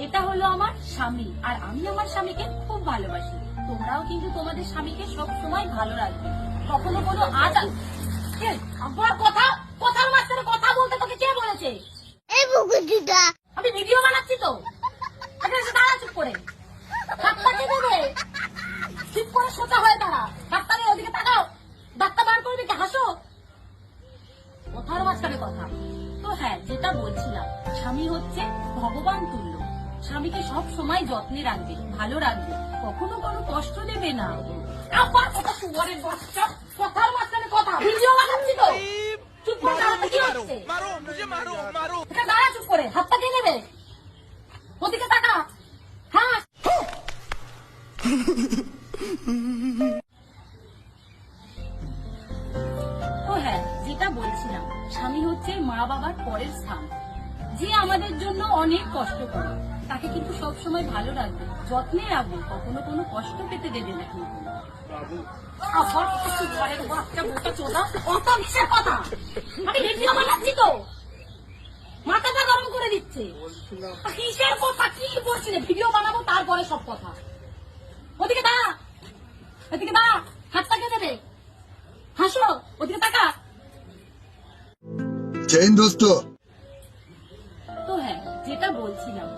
এটা হলো আমার স্বামী, আর আমি আমার স্বামীকে খুব ভালোবাসি। তোমরাও কিন্তু তোমাদের স্বামীকে সব সময় ভালো রাখবে। কখনো কোনো আবার কথার মাঝখানে কথা বলতে তোকে কে বলেছে? আমি ভিডিও বানাচ্ছি তো। দাঁড়া চুপ করে, হাতটা কে দেবে? চুপ করে সোজা হয়ে দাঁড়া, হাতটা নিয়ে ওদিকে তাকাও। ডাক্তার বার করবি কি? হাসো। কথার মাঝখানে কথা। তো হ্যাঁ, যেটা বলছিলাম, স্বামী হচ্ছে ভগবান তুল্য। স্বামীকে সব সময় যত্নে রাখবে, ভালো রাখবে, কখনো কোনো কষ্ট দেবে না। আবার কথা শুয়ারের বাচ্চা, কথার মাঝখানে কথা। ভিডিও বানাচ্ছি তো, চুপ করে দাঁড়াতে কি হচ্ছে? এখানে দাঁড়া চুপ করে, হাতটা কে নেবে? ওদিকে তাকা, হ্যাঁ। তো হ্যাঁ, যেটা বলছিলাম, স্বামী হচ্ছে মা বাবার পরের স্থান। যে আমাদের জন্য অনেক কষ্ট করে, তাকে কিন্তু সবসময় ভালো রাখবে, যত্নে রাখবে, কখনো কোনো কষ্ট পেতে দেবে না কিন্তু। আবার কিছু ঘরের বাচ্চা বোকা চোদা, অত কিসের কথা? আমি ভিডিও বানাচ্ছি তো, মাথাটা গরম করে দিচ্ছে। কিসের কথা? কি বলছিলে? ভিডিও বানাবো তারপরে সব কথা। ওদিকে দাঁড়া, ওদিকে দাঁড়া, হাতটাকে দেবে, হাসো, ওদিকে তাকা। জয় হিন্দ দোস্ত। তো হ্যাঁ, যেটা বলছিলাম,